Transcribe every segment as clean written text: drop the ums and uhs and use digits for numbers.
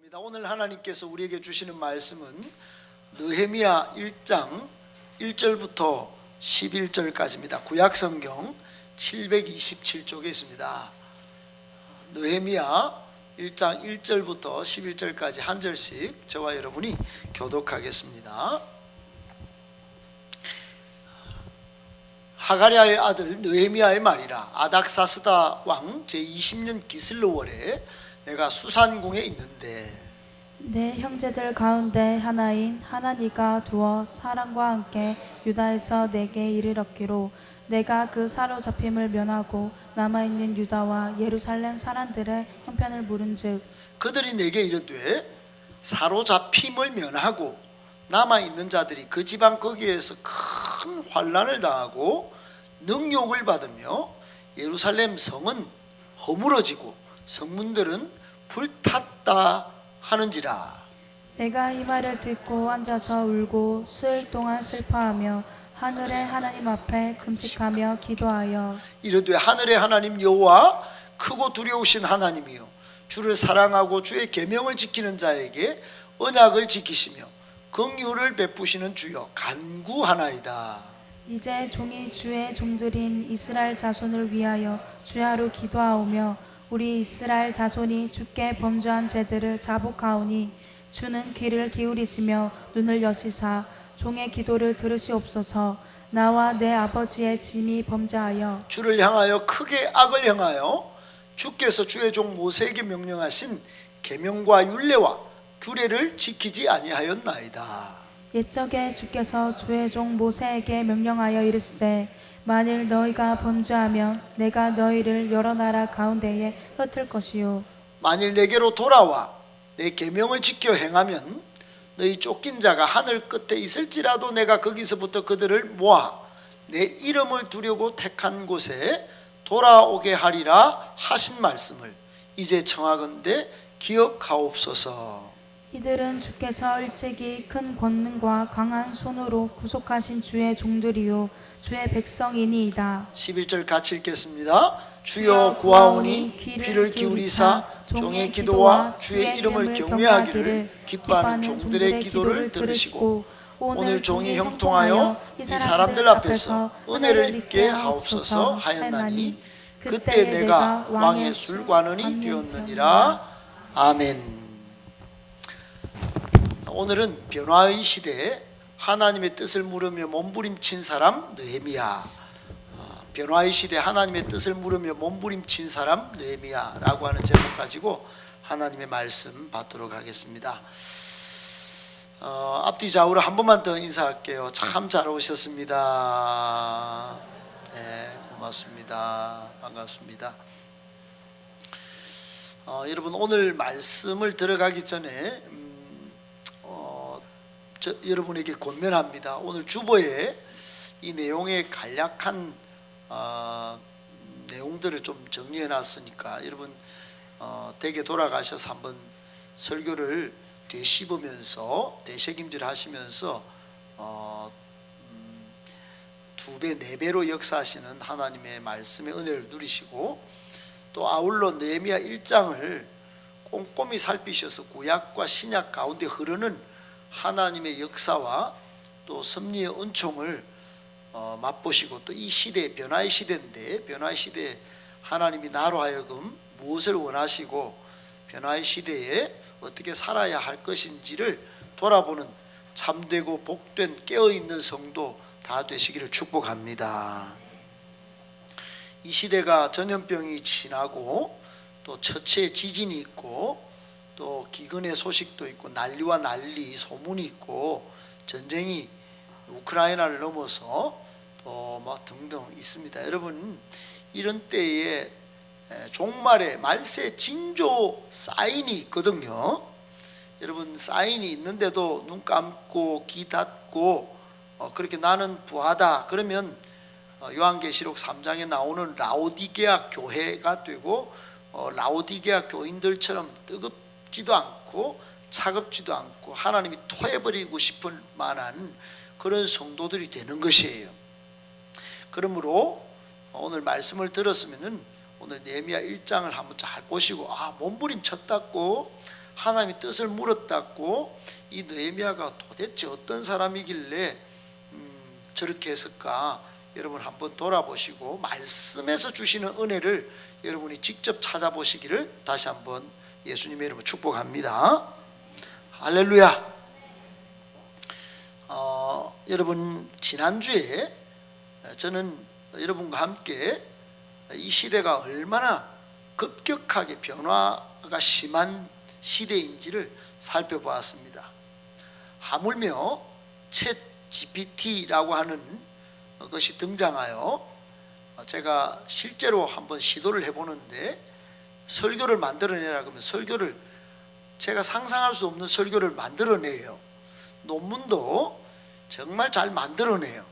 봅니다. 오늘 하나님께서 우리에게 주시는 말씀은 느헤미야 1장 1절부터 11절까지입니다. 구약성경 727쪽에 있습니다. 느헤미야 1장 1절부터 11절까지 한 절씩 저와 여러분이 교독하겠습니다. 하가랴의 아들 느헤미야의 말이라. 아닥사스다 왕 제20년 기슬로월에 내가 수산궁에 있는데 내 형제들 가운데 하나인 하나니가 두어 사람과 함께 유다에서 내게 이르렀기로 내가 그 사로잡힘을 면하고 남아있는 유다와 예루살렘 사람들의 형편을 물은즉 그들이 내게 이르되 사로잡힘을 면하고 남아있는 자들이 그 지방 거기에서 큰 환난을 당하고 능욕을 받으며 예루살렘 성은 허물어지고 성문들은 불탔다 하는지라. 내가 이 말을 듣고 앉아서 울고 수일 동안 슬퍼하며 하늘의 하나님 앞에 금식하며 기도하여 이르되 하늘의 하나님 여호와 크고 두려우신 하나님이요 주를 사랑하고 주의 계명을 지키는 자에게 언약을 지키시며 긍휼을 베푸시는 주여 간구하나이다. 이제 종이 주의 종들인 이스라엘 자손을 위하여 주야로 기도하오며 우리 이스라엘 자손이 주께 범죄한 죄들을 자복하오니 주는 귀를 기울이시며 눈을 여시사 종의 기도를 들으시옵소서. 나와 내 아버지의 짐이 범죄하여 주를 향하여 크게 악을 행하여 주께서 주의 종 모세에게 명령하신 계명과 율례와 규례를 지키지 아니하였나이다. 옛적에 주께서 주의 종 모세에게 명령하여 이르시되 만일 너희가 범죄하면 내가 너희를 여러 나라 가운데에 흩을 것이요 만일 내게로 돌아와 내 계명을 지켜 행하면 너희 쫓긴 자가 하늘 끝에 있을지라도 내가 거기서부터 그들을 모아 내 이름을 두려고 택한 곳에 돌아오게 하리라 하신 말씀을 이제 청하건대 기억하옵소서. 이들은 주께서 일찍이 큰 권능과 강한 손으로 구속하신 주의 종들이요 주의 백성이니이다. 11절 같이 읽겠습니다. 주여 구하오니 귀를 기울이사 종의 기도와 주의 이름을 경외하기를 기뻐하는 종들의 기도를 들으시고 오늘 종이 형통하여 이 사람들 앞에서 은혜를 입게 하옵소서 하였나니 그때 내가 왕의 술관원이 되었느니라. 아멘. 오늘은 변화의 시대에 하나님의 뜻을 물으며 몸부림친 사람 느헤미야. 변화의 시대 하나님의 뜻을 물으며 몸부림친 사람 느헤미야라고 하는 제목 가지고 하나님의 말씀 받도록 하겠습니다. 앞뒤 좌우로 한 번만 더 인사할게요. 참 잘 오셨습니다. 네, 고맙습니다. 반갑습니다. 여러분 오늘 말씀을 들어가기 전에 여러분에게 권면합니다. 오늘 주보에 이 내용의 간략한 내용들을 좀 정리해 놨으니까 여러분 댁에 돌아가셔서 한번 설교를 되씹으면서 되새김질 하시면서 2배, 4배로 역사하시는 하나님의 말씀의 은혜를 누리시고 또 아울러 느헤미야 1장을 꼼꼼히 살피셔서 구약과 신약 가운데 흐르는 하나님의 역사와 또 섭리의 은총을 맛보시고 또 이 시대 변화의 시대인데 변화의 시대에 하나님이 나로 하여금 무엇을 원하시고 변화의 시대에 어떻게 살아야 할 것인지를 돌아보는 참되고 복된 깨어있는 성도 다 되시기를 축복합니다. 이 시대가 전염병이 지나고 또 처치에 지진이 있고 또 기근의 소식도 있고 난리와 난리 소문이 있고 전쟁이 우크라이나를 넘어서 또 막 등등 있습니다. 여러분 이런 때에 종말의 말세 징조 사인이 있거든요. 여러분 사인이 있는데도 눈 감고 귀 닫고 그렇게 나는 부하다 그러면 요한계시록 3장에 나오는 라오디게아 교회가 되고 라오디게아 교인들처럼 뜨겁지도 않고 차갑지도 않고 하나님이 토해버리고 싶을 만한 그런 성도들이 되는 것이에요. 그러므로 오늘 말씀을 들었으면은 오늘 느헤미야 1장을 한번 잘 보시고 몸부림 쳤다고 하나님의 뜻을 물었다고 이 느헤미야가 도대체 어떤 사람이길래 저렇게 했을까? 여러분 한번 돌아보시고 말씀에서 주시는 은혜를 여러분이 직접 찾아보시기를 다시 한번 예수님의 이름으로 축복합니다. 할렐루야. 여러분 지난주에 저는 여러분과 함께 이 시대가 얼마나 급격하게 변화가 심한 시대인지를 살펴보았습니다. 하물며 챗 GPT라고 하는 것이 등장하여 제가 실제로 한번 시도를 해보는데 설교를 만들어내라 그러면 설교를 제가 상상할 수 없는 설교를 만들어내요. 논문도 정말 잘 만들어내요.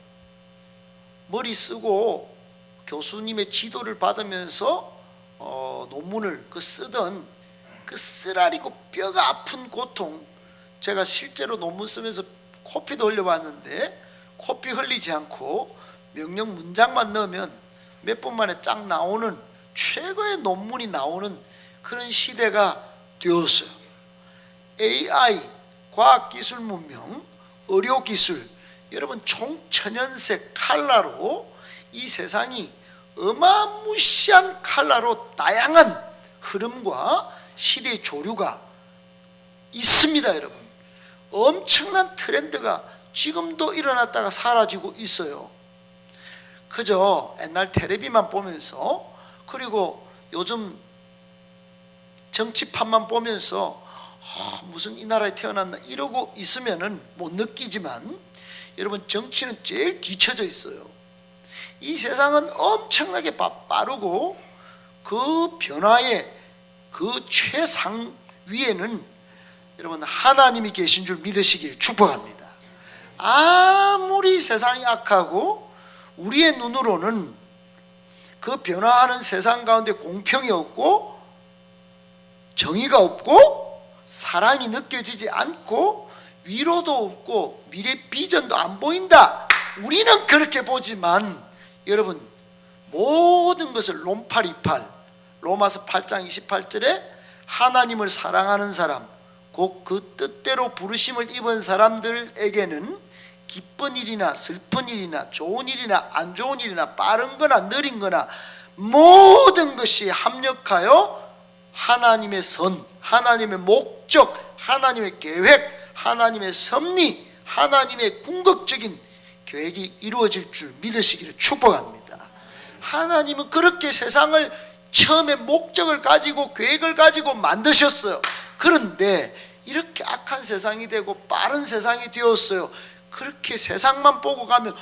머리 쓰고 교수님의 지도를 받으면서 논문을 쓰던 그 쓰라리고 뼈가 아픈 고통, 제가 실제로 논문 쓰면서 코피도 흘려봤는데 코피 흘리지 않고 명령 문장만 넣으면 몇 분 만에 쫙 나오는 최고의 논문이 나오는 그런 시대가 되었어요. AI, 과학기술 문명, 의료기술, 여러분 총천연색 칼라로 이 세상이 어마무시한 칼라로 다양한 흐름과 시대의 조류가 있습니다. 여러분 엄청난 트렌드가 지금도 일어났다가 사라지고 있어요. 그저 옛날 텔레비만 보면서 그리고 요즘 정치판만 보면서 무슨 이 나라에 태어났나 이러고 있으면은 못 느끼지만 여러분 정치는 제일 뒤쳐져 있어요. 이 세상은 엄청나게 빠르고 그 변화의 그 최상위에는 여러분 하나님이 계신 줄 믿으시길 축복합니다. 아무리 세상이 악하고 우리의 눈으로는 그 변화하는 세상 가운데 공평이 없고 정의가 없고 사랑이 느껴지지 않고 위로도 없고 미래 비전도 안 보인다. 우리는 그렇게 보지만 여러분 모든 것을 롬팔이팔 로마서 8장 28절에 하나님을 사랑하는 사람 곧 그 뜻대로 부르심을 입은 사람들에게는 기쁜 일이나 슬픈 일이나 좋은 일이나 안 좋은 일이나 빠른 거나 느린 거나 모든 것이 합력하여 하나님의 선, 하나님의 목적, 하나님의 계획, 하나님의 섭리, 하나님의 궁극적인 계획이 이루어질 줄 믿으시기를 축복합니다. 하나님은 그렇게 세상을 처음에 목적을 가지고 계획을 가지고 만드셨어요. 그런데 이렇게 악한 세상이 되고 빠른 세상이 되었어요. 그렇게 세상만 보고 가면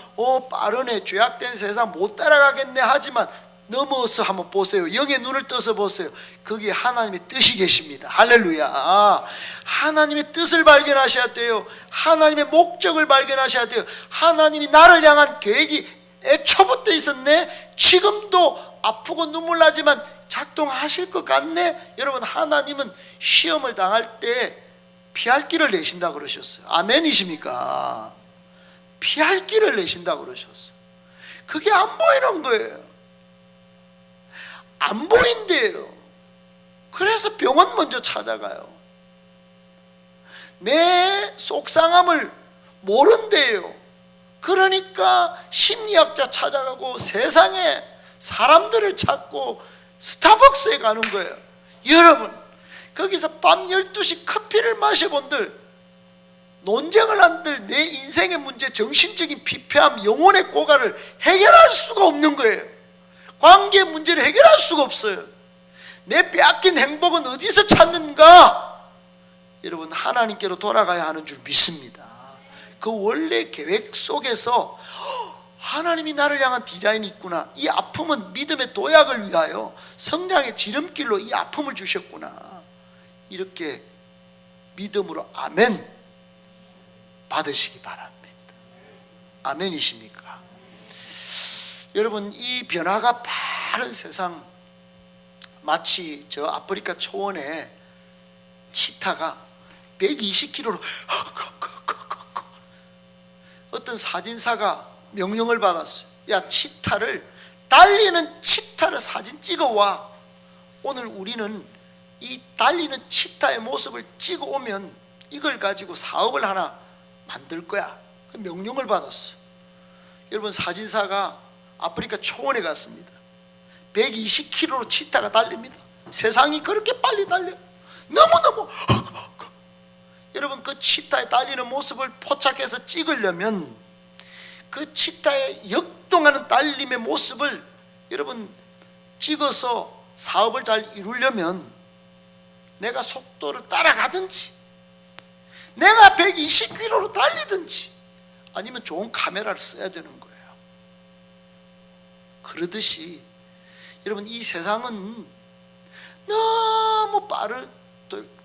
빠르네, 죄악된 세상 못 따라가겠네 하지만 넘어서 한번 보세요. 영의 눈을 떠서 보세요. 거기에 하나님의 뜻이 계십니다. 할렐루야. 하나님의 뜻을 발견하셔야 돼요. 하나님의 목적을 발견하셔야 돼요. 하나님이 나를 향한 계획이 애초부터 있었네. 지금도 아프고 눈물 나지만 작동하실 것 같네. 여러분 하나님은 시험을 당할 때 피할 길을 내신다 그러셨어요. 아멘이십니까? 피할 길을 내신다 그러셨어요. 그게 안 보이는 거예요. 안 보인대요. 그래서 병원 먼저 찾아가요. 내 속상함을 모른대요. 그러니까 심리학자 찾아가고 세상에 사람들을 찾고 스타벅스에 가는 거예요. 여러분 거기서 밤 12시 커피를 마셔본들, 논쟁을 한들 내 인생의 문제, 정신적인 피폐함, 영혼의 고갈을 해결할 수가 없는 거예요. 관계 문제를 해결할 수가 없어요. 내 빼앗긴 행복은 어디서 찾는가? 여러분 하나님께로 돌아가야 하는 줄 믿습니다. 그 원래 계획 속에서 하나님이 나를 향한 디자인이 있구나. 이 아픔은 믿음의 도약을 위하여 성장의 지름길로 이 아픔을 주셨구나. 이렇게 믿음으로 아멘 받으시기 바랍니다. 아멘이십니까? 여러분 이 변화가 빠른 세상, 마치 저 아프리카 초원에 치타가 120km로 어떤 사진사가 명령을 받았어요. 야, 달리는 치타를 사진 찍어와. 오늘 우리는 이 달리는 치타의 모습을 찍어 오면 이걸 가지고 사업을 하나 만들 거야. 그 명령을 받았어. 여러분, 사진사가 아프리카 초원에 갔습니다. 120km로 치타가 달립니다. 세상이 그렇게 빨리 달려요. 너무너무 여러분, 그 치타의 달리는 모습을 포착해서 찍으려면 그 치타의 역동하는 달림의 모습을 여러분 찍어서 사업을 잘 이루려면 내가 속도를 따라가든지 내가 120km로 달리든지 아니면 좋은 카메라를 써야 되는 거예요. 그러듯이 여러분, 이 세상은 너무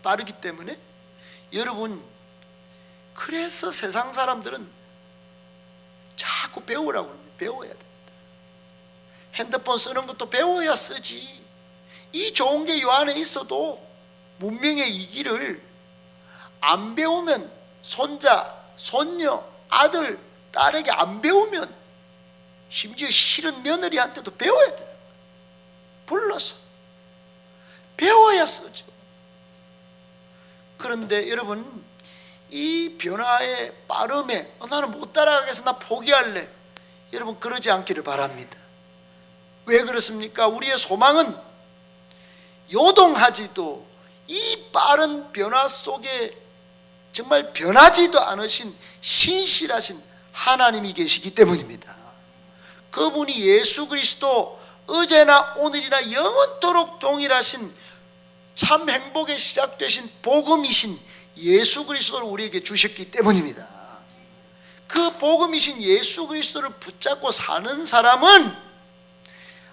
빠르기 때문에 여러분, 그래서 세상 사람들은 자꾸 배우라고 합니다. 배워야 된다. 핸드폰 쓰는 것도 배워야 쓰지. 이 좋은 게 요 안에 있어도 문명의 이 길을 안 배우면 손자, 손녀, 아들, 딸에게 안 배우면 심지어 싫은 며느리한테도 배워야 돼요. 불러서 배워야 쓰죠. 그런데 여러분, 이 변화의 빠름에 나는 못 따라가겠어, 나 포기할래, 여러분 그러지 않기를 바랍니다. 왜 그렇습니까? 우리의 소망은 요동하지도 이 빠른 변화 속에 정말 변하지도 않으신 신실하신 하나님이 계시기 때문입니다. 그분이 예수 그리스도 어제나 오늘이나 영원토록 동일하신 참 행복의 시작 되신 복음이신 예수 그리스도를 우리에게 주셨기 때문입니다. 그 복음이신 예수 그리스도를 붙잡고 사는 사람은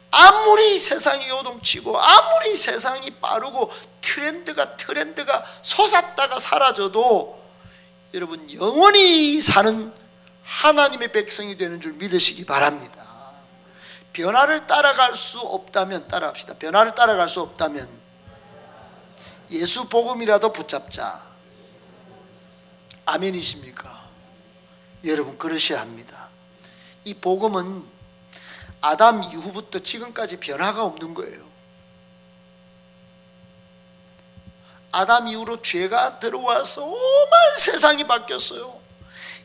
아무리 세상이 요동치고 아무리 세상이 빠르고 트렌드가 솟았다가 사라져도 여러분 영원히 사는 하나님의 백성이 되는 줄 믿으시기 바랍니다. 변화를 따라갈 수 없다면 따라합시다. 변화를 따라갈 수 없다면 예수 복음이라도 붙잡자. 아멘이십니까? 여러분, 그러셔야 합니다. 이 복음은 아담 이후부터 지금까지 변화가 없는 거예요. 아담 이후로 죄가 들어와서 오만 세상이 바뀌었어요.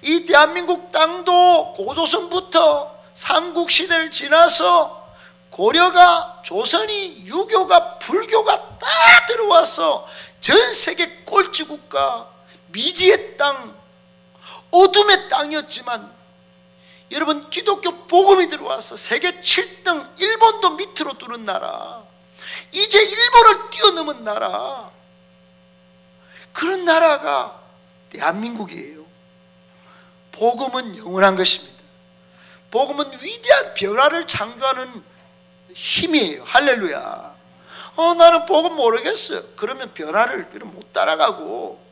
이 대한민국 땅도 고조선부터 삼국시대를 지나서 고려가, 조선이, 유교가, 불교가 다 들어와서 전 세계 꼴찌국가, 미지의 땅, 어둠의 땅이었지만 여러분, 기독교 복음이 들어와서 세계 7등, 일본도 밑으로 두는 나라, 이제 일본을 뛰어넘은 나라, 그런 나라가 대한민국이에요. 복음은 영원한 것입니다. 복음은 위대한 변화를 창조하는 힘이에요. 할렐루야. 나는 복음 모르겠어요. 그러면 변화를 못 따라가고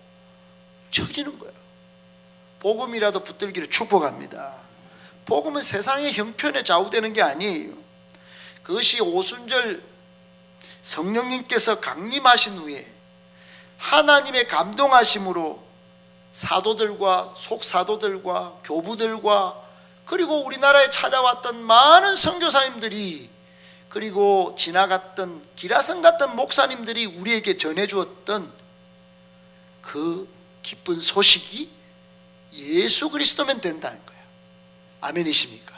처지는 거예요. 복음이라도 붙들기를 축복합니다. 복음은 세상의 형편에 좌우되는 게 아니에요. 그것이 오순절 성령님께서 강림하신 후에 하나님의 감동하심으로 사도들과 속사도들과 교부들과 그리고 우리나라에 찾아왔던 많은 선교사님들이, 그리고 지나갔던 기라성 같은 목사님들이 우리에게 전해주었던 그 기쁜 소식이 예수 그리스도면 된다는 거예요. 아멘이십니까?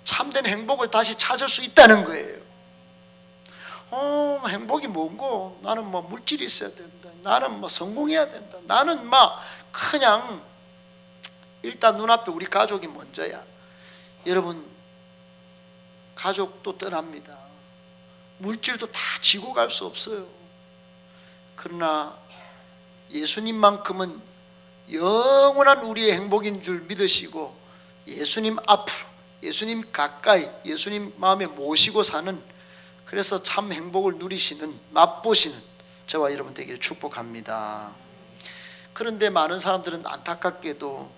참된 행복을 다시 찾을 수 있다는 거예요. 행복이 뭔고? 나는 뭐 물질이 있어야 된다, 나는 뭐 성공해야 된다, 나는 막 그냥 일단 눈앞에 우리 가족이 먼저야. 여러분, 가족도 떠납니다. 물질도 다 지고 갈 수 없어요. 그러나 예수님만큼은 영원한 우리의 행복인 줄 믿으시고 예수님 앞으로, 예수님 가까이, 예수님 마음에 모시고 사는, 그래서 참 행복을 누리시는, 맛보시는 저와 여러분 되기를 축복합니다. 그런데 많은 사람들은 안타깝게도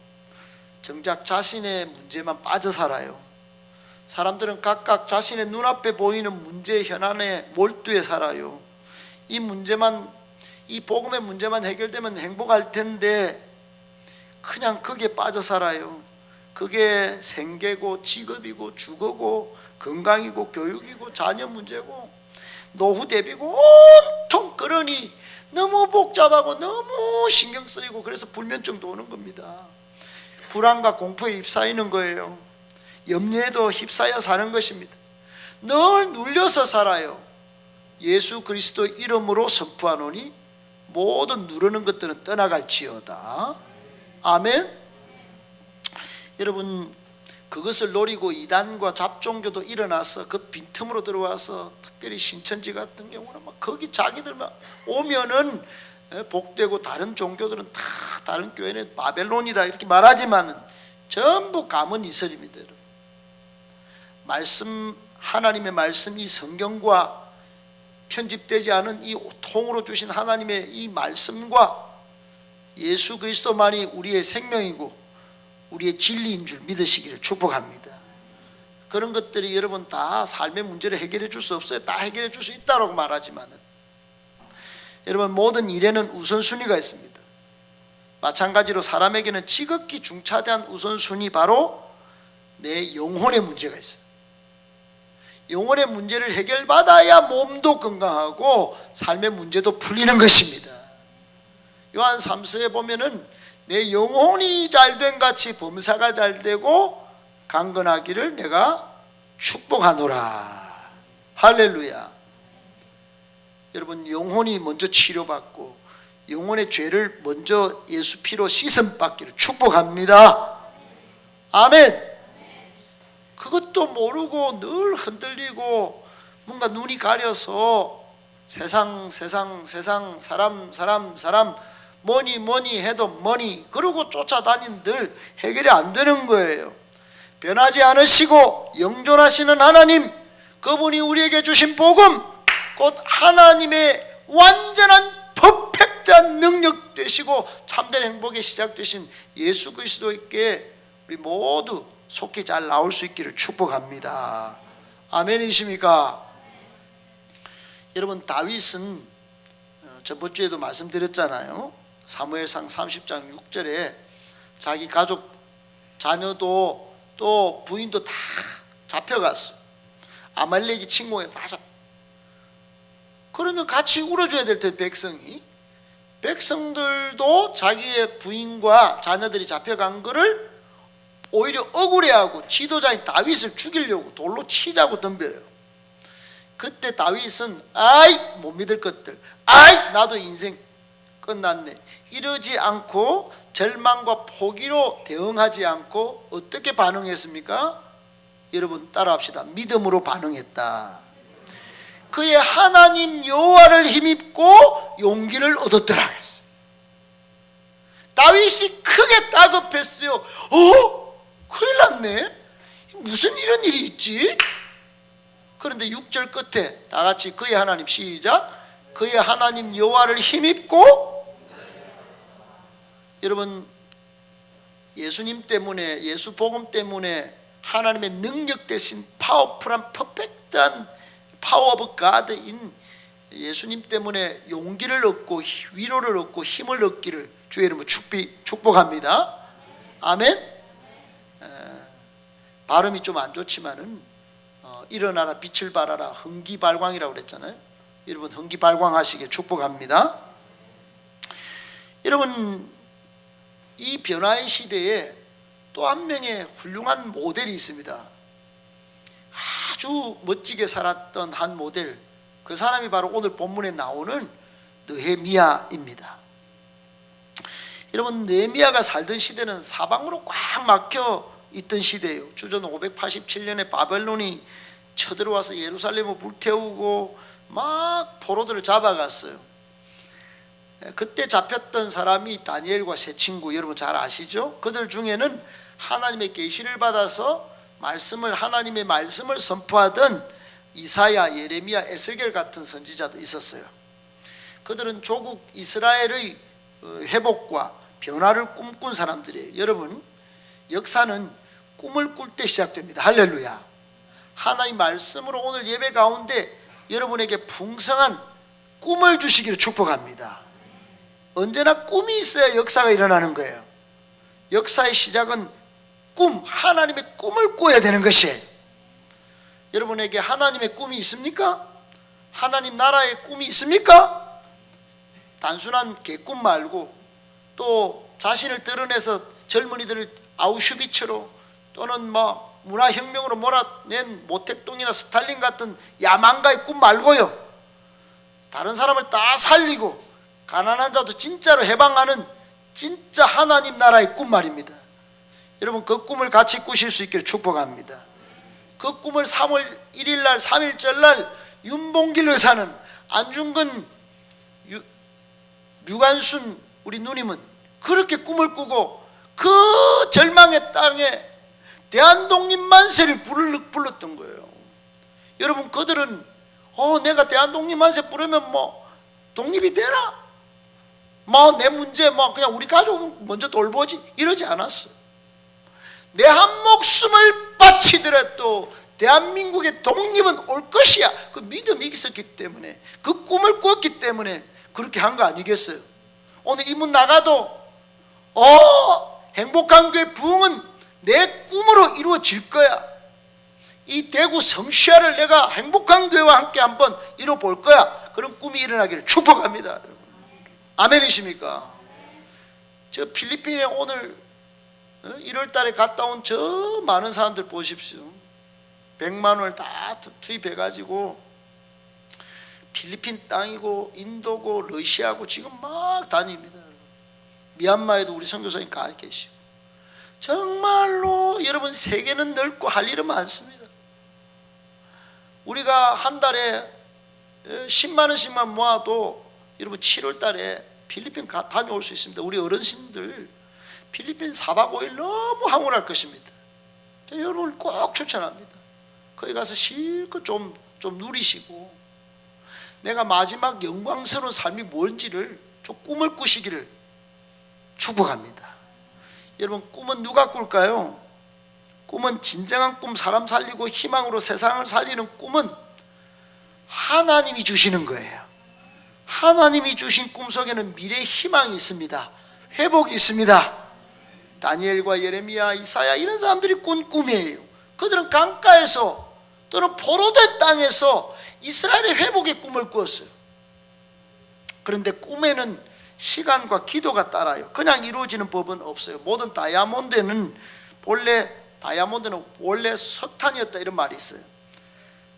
정작 자신의 문제만 빠져 살아요. 사람들은 각각 자신의 눈앞에 보이는 문제 현안에 몰두해 살아요. 이 문제만, 이 복음의 문제만 해결되면 행복할 텐데 그냥 거기에 빠져 살아요. 그게 생계고 직업이고 주거고 건강이고 교육이고 자녀 문제고 노후 대비고 온통 그러니 너무 복잡하고 너무 신경 쓰이고 그래서 불면증도 오는 겁니다. 불안과 공포에 휩싸이는 거예요. 염려에도 휩싸여 사는 것입니다. 늘 눌려서 살아요. 예수 그리스도 이름으로 선포하노니 모든 누르는 것들은 떠나갈지어다. 아멘. 여러분, 그것을 노리고 이단과 잡종교도 일어나서 그 빈틈으로 들어와서 특별히 신천지 같은 경우는 막 거기 자기들만 오면은 복되고 다른 종교들은 다 다른 교회는 바벨론이다 이렇게 말하지만은 전부 감은 이설입니다. 여러분. 말씀, 하나님의 말씀, 이 성경과 편집되지 않은 이 통으로 주신 하나님의 이 말씀과 예수 그리스도만이 우리의 생명이고 우리의 진리인 줄 믿으시기를 축복합니다. 그런 것들이 여러분 다 삶의 문제를 해결해 줄 수 없어요. 다 해결해 줄 수 있다고 말하지만은 여러분 모든 일에는 우선순위가 있습니다. 마찬가지로 사람에게는 지극히 중차대한 우선순위, 바로 내 영혼의 문제가 있어요. 영혼의 문제를 해결받아야 몸도 건강하고 삶의 문제도 풀리는 것입니다. 요한 3서에 보면은 내 영혼이 잘된 같이 범사가 잘되고 강건하기를 내가 축복하노라. 할렐루야. 여러분, 영혼이 먼저 치료받고 영혼의 죄를 먼저 예수 피로 씻음 받기를 축복합니다. 아멘. 그것도 모르고 늘 흔들리고 뭔가 눈이 가려서 세상 사람 뭐니 해도 뭐니 그러고 쫓아다닌들 해결이 안 되는 거예요. 변하지 않으시고 영존하시는 하나님, 그분이 우리에게 주신 복음, 곧 하나님의 완전한 퍼펙트한 능력 되시고 참된 행복의 시작 되신 예수 그리스도께 우리 모두 속히 잘 나올 수 있기를 축복합니다. 아멘이십니까? 여러분, 다윗은 저번 주에도 말씀드렸잖아요. 사무엘상 30장 6절에 자기 가족 자녀도 또 부인도 다 잡혀갔어요. 아말렉이 침공해 다 잡. 그러면 같이 울어줘야 될 텐데 백성들도 자기의 부인과 자녀들이 잡혀간 거를 오히려 억울해하고 지도자인 다윗을 죽이려고 돌로 치자고 덤벼요. 그때 다윗은 아이 못 믿을 것들, 아이 나도 인생 끝났네, 이러지 않고 절망과 포기로 대응하지 않고 어떻게 반응했습니까? 여러분 따라합시다. 믿음으로 반응했다. 그의 하나님 여호와를 힘입고 용기를 얻었더라 했어요. 다윗이 크게 다급했어요. 큰일 났네, 무슨 이런 일이 있지? 그런데 6절 끝에 다 같이 그의 하나님, 시작, 그의 하나님 여호와를 힘입고. 여러분, 예수님 때문에, 예수 복음 때문에 하나님의 능력 대신 파워풀한 퍼펙트한 파워 오브 가드인 예수님 때문에 용기를 얻고 위로를 얻고 힘을 얻기를 주의 이름으로 축복합니다. 아멘. 발음이 좀 안 좋지만은 일어나라 빛을 발하라 흥기발광이라고 그랬잖아요. 여러분 흥기발광하시길 축복합니다. 여러분, 이 변화의 시대에 또 한 명의 훌륭한 모델이 있습니다. 아주 멋지게 살았던 한 모델, 그 사람이 바로 오늘 본문에 나오는 느헤미야입니다. 여러분, 느헤미야가 살던 시대는 사방으로 꽉 막혀 있던 시대예요. 주전 587년에 바벨론이 쳐들어와서 예루살렘을 불태우고 막 포로들을 잡아갔어요. 그때 잡혔던 사람이 다니엘과 세 친구, 여러분 잘 아시죠? 그들 중에는 하나님의 계시를 받아서 하나님의 말씀을 선포하던 이사야, 예레미야, 에스겔 같은 선지자도 있었어요. 그들은 조국 이스라엘의 회복과 변화를 꿈꾼 사람들이에요. 여러분, 역사는 꿈을 꿀 때 시작됩니다. 할렐루야. 하나님 말씀으로 오늘 예배 가운데 여러분에게 풍성한 꿈을 주시기를 축복합니다. 언제나 꿈이 있어야 역사가 일어나는 거예요. 역사의 시작은 꿈, 하나님의 꿈을 꿔야 되는 것이에요. 여러분에게 하나님의 꿈이 있습니까? 하나님 나라의 꿈이 있습니까? 단순한 개꿈 말고 또 자신을 드러내서 젊은이들을 아우슈비츠로 또는 뭐 문화혁명으로 몰아낸 모택동이나 스탈린 같은 야망가의 꿈 말고요, 다른 사람을 다 살리고 가난한 자도 진짜로 해방하는 진짜 하나님 나라의 꿈 말입니다. 여러분, 그 꿈을 같이 꾸실 수 있기를 축복합니다. 그 꿈을 3월 1일 날 3.1절 날 윤봉길 의사는, 안중근, 류관순 우리 누님은 그렇게 꿈을 꾸고 그 절망의 땅에 대한독립만세를 불렀던 거예요. 여러분, 그들은 내가 대한독립만세 부르면 뭐 독립이 되나? 뭐 내 문제 뭐 그냥 우리 가족 먼저 돌보지, 이러지 않았어요. 내 한 목숨을 바치더라도 대한민국의 독립은 올 것이야, 그 믿음이 있었기 때문에, 그 꿈을 꾸었기 때문에 그렇게 한 거 아니겠어요? 오늘 이 문 나가도 행복한 교회 부흥은 내 꿈으로 이루어질 거야, 이 대구 성시아를 내가 행복한 교회와 함께 한번 이뤄볼 거야, 그런 꿈이 일어나기를 축복합니다. 여러분, 아멘이십니까? 저 필리핀에 오늘 1월 달에 갔다 온 저 많은 사람들 보십시오. 100만 원을 다 투입해 가지고 필리핀 땅이고 인도고 러시아고 지금 막 다닙니다. 미얀마에도 우리 선교사님 가 계시고, 정말로 여러분, 세계는 넓고 할 일은 많습니다. 우리가 한 달에 10만 원씩만 모아도 여러분 7월 달에 필리핀 다녀올 수 있습니다. 우리 어르신들 필리핀 4박 5일 너무 황홀할 것입니다. 여러분을 꼭 추천합니다. 거기 가서 실컷 좀 누리시고, 내가 마지막 영광스러운 삶이 뭔지를 좀 꿈을 꾸시기를 축복합니다. 여러분, 꿈은 누가 꿀까요? 꿈은 진정한 꿈, 사람 살리고 희망으로 세상을 살리는 꿈은 하나님이 주시는 거예요. 하나님이 주신 꿈 속에는 미래의 희망이 있습니다. 회복이 있습니다. 다니엘과 예레미야, 이사야 이런 사람들이 꾼 꿈이에요. 그들은 강가에서 또는 포로된 땅에서 이스라엘의 회복의 꿈을 꾸었어요. 그런데 꿈에는 시간과 기도가 따라요. 그냥 이루어지는 법은 없어요. 모든 다이아몬드는 원래 석탄이었다, 이런 말이 있어요.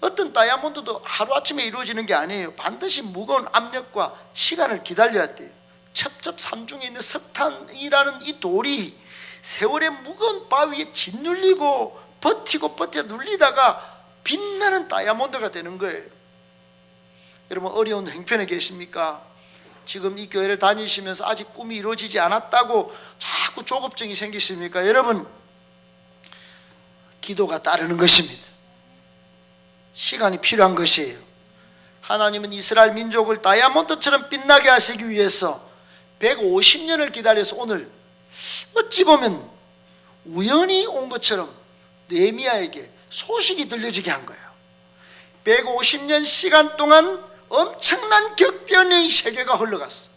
어떤 다이아몬드도 하루아침에 이루어지는 게 아니에요. 반드시 무거운 압력과 시간을 기다려야 돼요. 첩첩 삼중에 있는 석탄이라는 이 돌이 세월의 무거운 바위에 짓눌리고 버티고 눌리다가 빛나는 다이아몬드가 되는 거예요. 여러분, 어려운 형편에 계십니까? 지금 이 교회를 다니시면서 아직 꿈이 이루어지지 않았다고 자꾸 조급증이 생기십니까? 여러분, 기도가 따르는 것입니다. 시간이 필요한 것이에요. 하나님은 이스라엘 민족을 다이아몬드처럼 빛나게 하시기 위해서 150년을 기다려서 오늘 어찌 보면 우연히 온 것처럼 느헤미야에게 소식이 들려지게 한 거예요. 150년 시간 동안 엄청난 격변의 세계가 흘러갔어.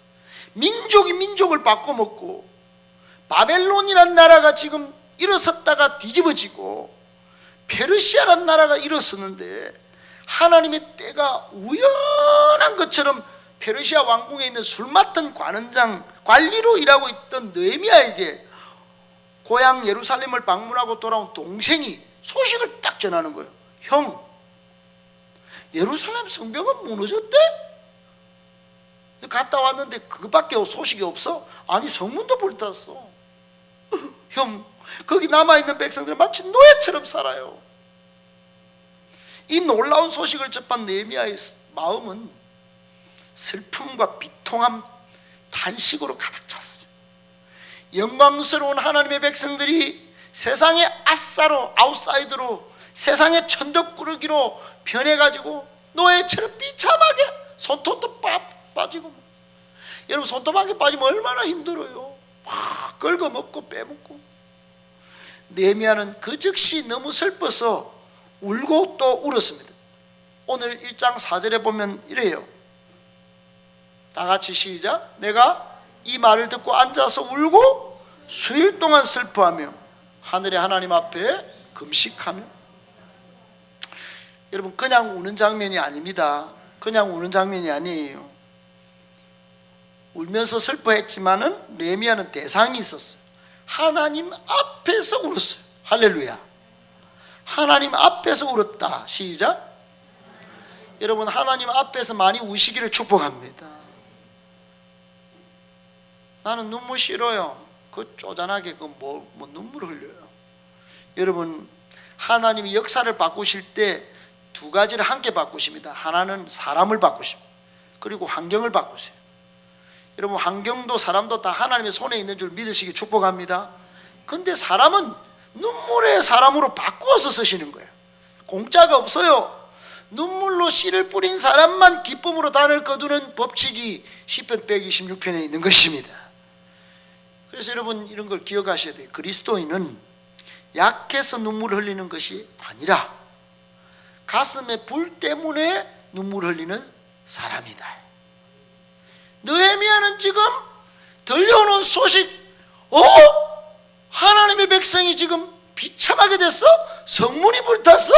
민족이 민족을 바꿔먹고, 바벨론이란 나라가 지금 일어섰다가 뒤집어지고, 페르시아란 나라가 일어섰는데 하나님의 때가 우연한 것처럼 페르시아 왕궁에 있는 술 맡은 관원장 관리로 일하고 있던 느헤미야에게 고향 예루살렘을 방문하고 돌아온 동생이 소식을 딱 전하는 거예요. 형, 예루살렘 성벽은 무너졌대? 갔다 왔는데 그것밖에 소식이 없어? 아니, 성문도 불탔어. 형, 거기 남아있는 백성들은 마치 노예처럼 살아요. 이 놀라운 소식을 접한 느헤미야의 마음은 슬픔과 비통함, 탄식으로 가득 찼어요. 영광스러운 하나님의 백성들이 세상의 아웃사이더로, 세상의 천덕꾸러기로 변해가지고 노예처럼 비참하게 손톱도 빠지고. 여러분, 손톱하게 빠지면 얼마나 힘들어요. 막 긁어먹고 빼먹고. 느헤미야는 그 즉시 너무 슬퍼서 울고 또 울었습니다. 오늘 1장 4절에 보면 이래요. 다 같이 시작. 내가 이 말을 듣고 앉아서 울고 수일 동안 슬퍼하며 하늘의 하나님 앞에 금식하며. 여러분, 그냥 우는 장면이 아닙니다. 그냥 우는 장면이 아니에요. 울면서 슬퍼했지만은 느헤미야는 대상이 있었어요. 하나님 앞에서 울었어요. 할렐루야. 하나님 앞에서 울었다. 시작. 여러분, 하나님 앞에서 많이 우시기를 축복합니다. 나는 눈물 싫어요. 그 쪼잔하게 뭐 눈물을 흘려요. 여러분, 하나님이 역사를 바꾸실 때 두 가지를 함께 바꾸십니다. 하나는 사람을 바꾸십니다. 그리고 환경을 바꾸세요. 여러분, 환경도 사람도 다 하나님의 손에 있는 줄 믿으시기 축복합니다. 근데 사람은 눈물의 사람으로 바꾸어서 쓰시는 거예요. 공짜가 없어요. 눈물로 씨를 뿌린 사람만 기쁨으로 단을 거두는 법칙이 시편 126편에 있는 것입니다. 그래서 여러분, 이런 걸 기억하셔야 돼요. 그리스도인은 약해서 눈물을 흘리는 것이 아니라 가슴에 불 때문에 눈물을 흘리는 사람이다. 느헤미야는 지금 들려오는 소식, 하나님의 백성이 지금 비참하게 됐어? 성문이 불탔어?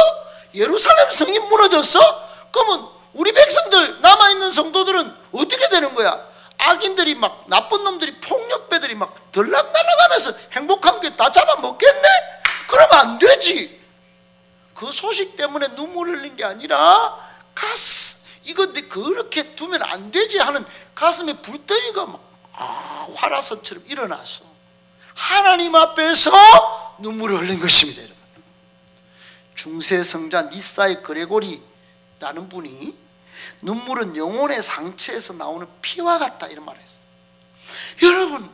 예루살렘 성이 무너졌어? 그러면 우리 백성들, 남아있는 성도들은 어떻게 되는 거야? 악인들이 막, 나쁜 놈들이, 폭력배들이 막 들락날락하면서 행복한 게 다 잡아먹겠네? 그러면 안 되지. 그 소식 때문에 눈물을 흘린 게 아니라 이거 그렇게 두면 안 되지 하는 가슴에 불덩이가 막 화라선처럼 일어나서 하나님 앞에서 눈물을 흘린 것입니다. 여러분, 중세 성자 니사의 그레고리라는 분이 눈물은 영혼의 상처에서 나오는 피와 같다, 이런 말을 했어요. 여러분,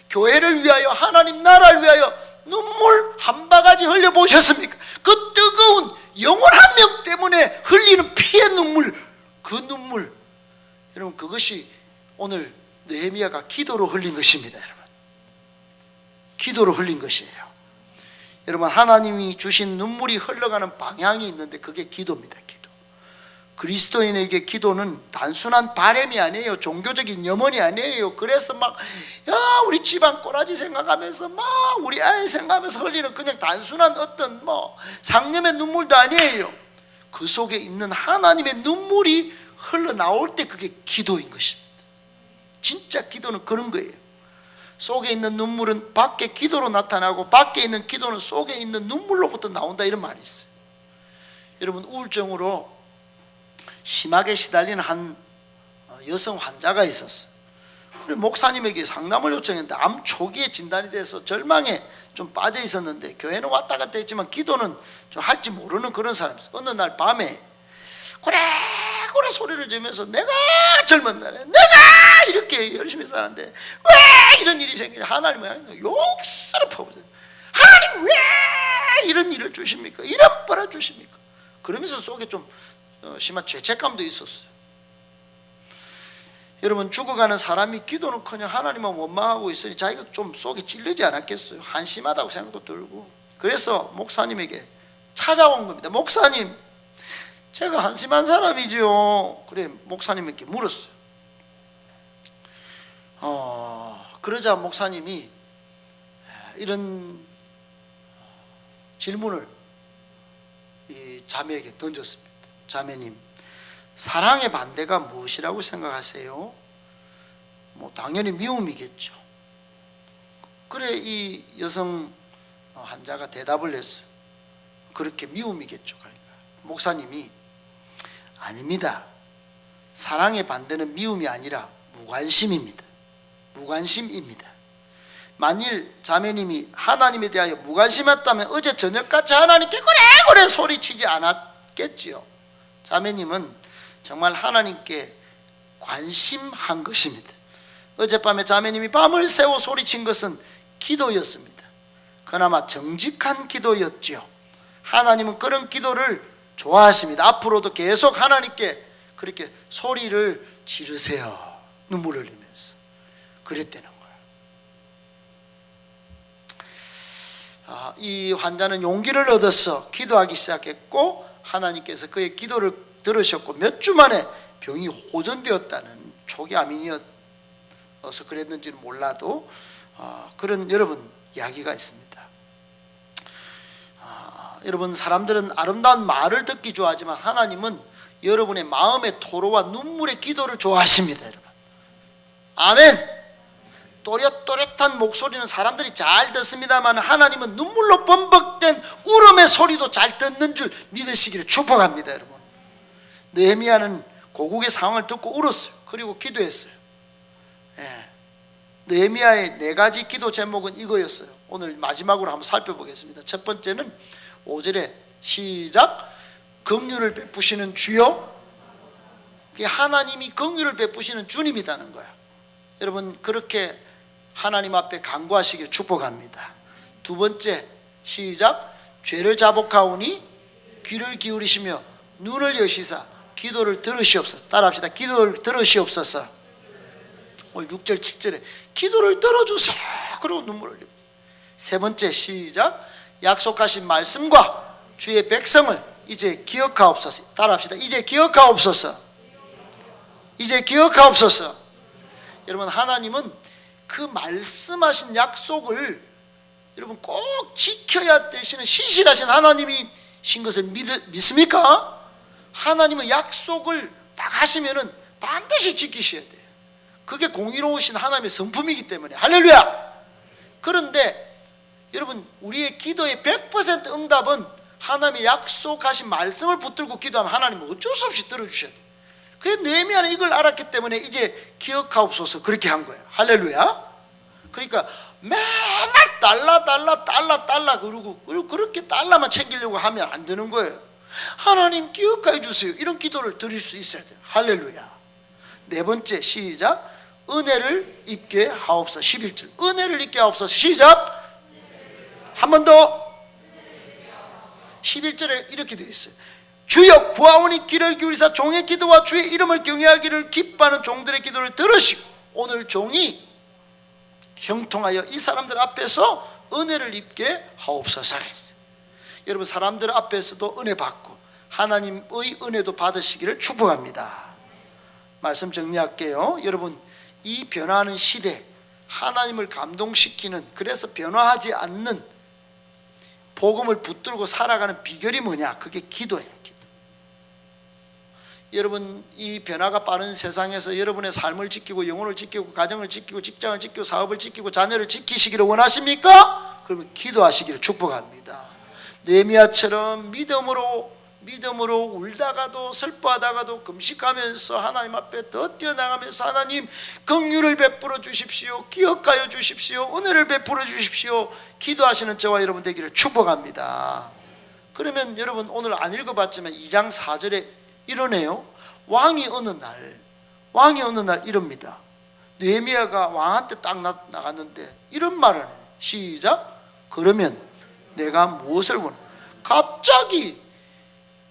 교회를 위하여, 하나님 나라를 위하여 눈물 한 바가지 흘려보셨습니까? 그 뜨거운 영혼 한 명 때문에 흘리는 피의 눈물, 그 눈물, 여러분, 그것이 오늘 느헤미야가 기도로 흘린 것입니다. 여러분, 기도로 흘린 것이에요. 여러분, 하나님이 주신 눈물이 흘러가는 방향이 있는데 그게 기도입니다. 기도. 그리스도인에게 기도는 단순한 바램이 아니에요. 종교적인 염원이 아니에요. 그래서 막 우리 집안 꼬라지 생각하면서 막 우리 아이 생각하면서 흘리는 그냥 단순한 어떤 상념의 눈물도 아니에요. 그 속에 있는 하나님의 눈물이 흘러나올 때 그게 기도인 것입니다. 진짜 기도는 그런 거예요. 속에 있는 눈물은 밖에 기도로 나타나고 밖에 있는 기도는 속에 있는 눈물로부터 나온다, 이런 말이 있어요. 여러분, 우울증으로 심하게 시달리는 한 여성 환자가 있었어요. 그래, 목사님에게 상담을 요청했는데 암 초기에 진단이 돼서 절망에 좀 빠져 있었는데 교회는 왔다 갔다 했지만 기도는 좀 할지 모르는 그런 사람이었어요. 어느 날 밤에 그래 소리를 지르면서 내가 젊은 날에 내가 이렇게 열심히 살았는데 왜 이런 일이 생기지? 하나님은 욕설을 퍼부어요. 하나님 왜 이런 일을 주십니까? 이런 벌을 주십니까? 그러면서 속에 좀 심한 죄책감도 있었어요. 여러분, 죽어가는 사람이 기도는커녕 하나님만 원망하고 있으니 자기가 좀 속이 찔리지 않았겠어요? 한심하다고 생각도 들고. 그래서 목사님에게 찾아온 겁니다. 목사님, 제가 한심한 사람이지요. 그래, 목사님에게 물었어요. 그러자 목사님이 이런 질문을 이 자매에게 던졌습니다. 자매님, 사랑의 반대가 무엇이라고 생각하세요? 당연히 미움이겠죠. 그래, 이 여성 환자가 대답을 했어요. 그렇게 미움이겠죠. 그러니까 목사님이 아닙니다. 사랑의 반대는 미움이 아니라 무관심입니다. 무관심입니다. 만일 자매님이 하나님에 대하여 무관심했다면 어제 저녁같이 하나님께 그래 소리치지 않았겠지요. 자매님은 정말 하나님께 관심한 것입니다. 어젯밤에 자매님이 밤을 새워 소리친 것은 기도였습니다. 그나마 정직한 기도였지요. 하나님은 그런 기도를 좋아하십니다. 앞으로도 계속 하나님께 그렇게 소리를 지르세요. 눈물을 흘리면서 그랬다는 거예요. 이 환자는 용기를 얻어서 기도하기 시작했고 하나님께서 그의 기도를 들으셨고 몇 주 만에 병이 호전되었다는, 초기 암이어서 그랬는지는 몰라도 그런 여러분 이야기가 있습니다. 여러분, 사람들은 아름다운 말을 듣기 좋아하지만 하나님은 여러분의 마음의 토로와 눈물의 기도를 좋아하십니다, 여러분. 아멘. 또렷또렷한 목소리는 사람들이 잘 듣습니다만 하나님은 눈물로 범벅된 울음의 소리도 잘 듣는 줄 믿으시기를 축복합니다, 여러분. 느헤미야는 고국의 상황을 듣고 울었어요. 그리고 기도했어요. 느헤미야의 4가지 기도 제목은 이거였어요. 오늘 마지막으로 한번 살펴보겠습니다. 첫 번째는 5절에 시작. 긍휼을 베푸시는 주요. 하나님이 긍휼을 베푸시는 주님이라는 거야. 여러분, 그렇게 하나님 앞에 간구하시길 축복합니다. 두 번째, 시작. 죄를 자복하오니 귀를 기울이시며 눈을 여시사 기도를 들으시옵소서. 따라합시다. 기도를 들으시옵소서. 오늘 6절 7절에 기도를 들어주세요. 그리고 눈물을 흘립니다. 세 번째, 시작. 약속하신 말씀과 주의 백성을 이제 기억하옵소서. 따라합시다. 이제 기억하옵소서. 이제 기억하옵소서. 여러분, 하나님은 그 말씀하신 약속을 여러분 꼭 지켜야 되시는 신실하신 하나님이신 것을 믿습니까? 하나님은 약속을 딱 하시면은 반드시 지키셔야 돼요. 그게 공의로우신 하나님의 성품이기 때문에. 할렐루야. 그런데 여러분, 우리의 기도의 100% 응답은 하나님의 약속하신 말씀을 붙들고 기도하면 하나님은 어쩔 수 없이 들어주셔야 돼요. 그래서 느헤미야는 이걸 알았기 때문에 이제 기억하옵소서 그렇게 한 거예요. 할렐루야. 그러니까 맨날 달라 그러고 그렇게 달러만 챙기려고 하면 안 되는 거예요. 하나님 기억해 주세요. 이런 기도를 드릴 수 있어야 돼요. 할렐루야. 네 번째, 시작. 은혜를 입게 하옵소서. 11절. 은혜를 입게 하옵소서. 시작. 한 번 더. 11절에 이렇게 되어 있어요. 주여 구하오니 귀를 기울이사 종의 기도와 주의 이름을 경외하기를 기뻐하는 종들의 기도를 들으시고 오늘 종이 형통하여 이 사람들 앞에서 은혜를 입게 하옵소서 했어요. 여러분, 사람들 앞에서도 은혜 받고 하나님의 은혜도 받으시기를 축복합니다. 말씀 정리할게요. 여러분, 이 변화하는 시대, 하나님을 감동시키는, 그래서 변화하지 않는 복음을 붙들고 살아가는 비결이 뭐냐? 그게 기도예요. 기도. 여러분, 이 변화가 빠른 세상에서 여러분의 삶을 지키고 영혼을 지키고 가정을 지키고 직장을 지키고 사업을 지키고 자녀를 지키시기를 원하십니까? 그러면 기도하시기를 축복합니다. 느헤미야처럼 믿음으로 울다가도 슬퍼하다가도 금식하면서 하나님 앞에 더 뛰어나가면서 하나님 긍휼을 베풀어 주십시오. 기억하여 주십시오. 은혜를 베풀어 주십시오. 기도하시는 저와 여러분 되기를 축복합니다. 그러면 여러분, 오늘 안 읽어봤지만 2장 4절에 이러네요. 왕이 어느 날 이럽니다. 느헤미야가 왕한테 딱 나갔는데 이런 말을 해요. 시작. 그러면 내가 무엇을 원해? 갑자기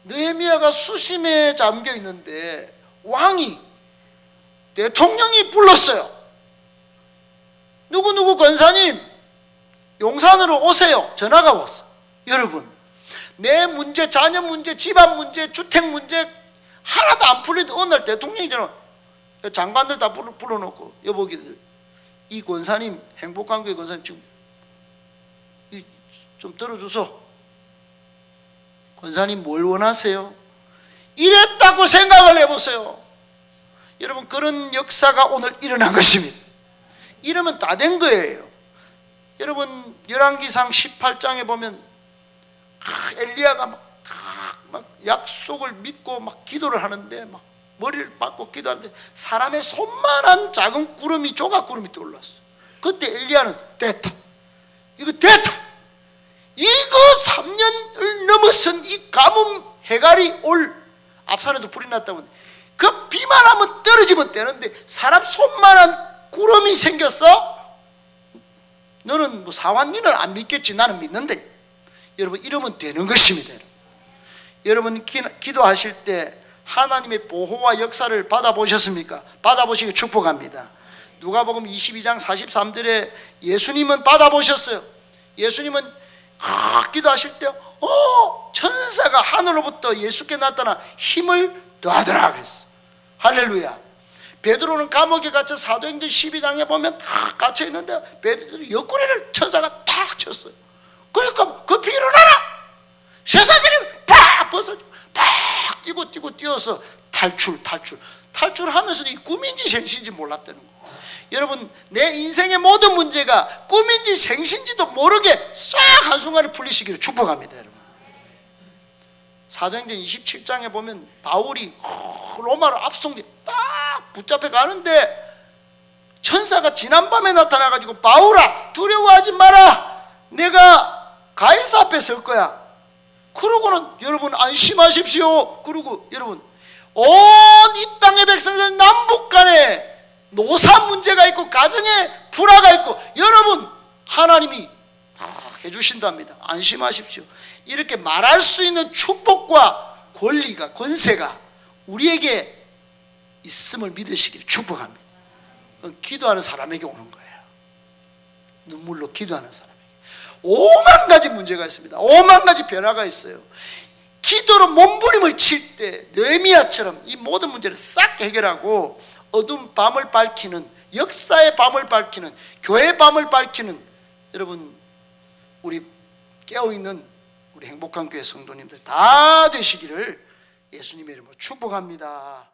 느헤미야가 수심에 잠겨 있는데 왕이, 대통령이 불렀어요. 누구 권사님 용산으로 오세요. 전화가 왔어. 여러분, 내 문제, 자녀 문제, 집안 문제, 주택 문제 하나도 안 풀리는데 어느 날 대통령이잖아. 장관들 다 불러놓고 여보기들, 이 권사님, 행복한교회 권사님 지금 좀 들어주소. 권사님 뭘 원하세요? 이랬다고 생각을 해보세요. 여러분, 그런 역사가 오늘 일어난 것입니다. 이러면 다 된 거예요. 여러분, 열왕기상 18장에 보면 엘리야가 막 약속을 믿고 막 기도를 하는데 막 머리를 박고 기도하는데 사람의 손만한 작은 구름이, 조각 구름이 떠올랐어. 그때 엘리야는 됐다. 이거 됐다. 이거 3년을 넘어선 이 가뭄 해갈이 올, 앞산에도 불이 났다고. 그 비만 하면 떨어지면 되는데 사람 손만한 구름이 생겼어? 너는 뭐 사환니는 안 믿겠지. 나는 믿는데. 여러분, 이러면 되는 것입니다. 여러분, 기도하실 때 하나님의 보호와 역사를 받아보셨습니까? 받아보시기 축복합니다. 누가복음 22장 43절에 예수님은 받아보셨어요. 예수님은 기도하실 때 천사가 하늘로부터 예수께 나타나 힘을 더하더라 그랬어. 할렐루야. 베드로는 감옥에 갇혀 사도행전 12장에 보면 갇혀 있는데 베드로 옆구리를 천사가 탁 쳤어요. 그러니까 급히 일어나라. 쇠사슬이 팍 벗어지고 팍 뛰고 뛰고 뛰어서 탈출하면서도 이 꿈인지 생신인지 몰랐다는 거. 여러분, 내 인생의 모든 문제가 꿈인지 생신지도 모르게 싹 한순간에 풀리시기를 축복합니다. 여러분, 사도행전 27장에 보면 바울이 로마로 압송돼 딱 붙잡혀 가는데 천사가 지난밤에 나타나가지고 바울아 두려워하지 마라, 내가 가이사 앞에 설 거야. 그러고는 여러분 안심하십시오. 그리고 여러분, 온 이 땅의 백성들 남북 간에 노사 문제가 있고 가정에 불화가 있고 여러분 하나님이 해주신답니다. 안심하십시오. 이렇게 말할 수 있는 축복과 권리가, 권세가 우리에게 있음을 믿으시기를 축복합니다. 기도하는 사람에게 오는 거예요. 눈물로 기도하는 사람에게. 5만 가지 문제가 있습니다. 5만 가지 변화가 있어요. 기도로 몸부림을 칠 때 느헤미야처럼 이 모든 문제를 싹 해결하고 어두운 밤을 밝히는, 역사의 밤을 밝히는, 교회의 밤을 밝히는 여러분, 우리 깨어있는 우리 행복한 교회 성도님들 다 되시기를 예수님의 이름으로 축복합니다.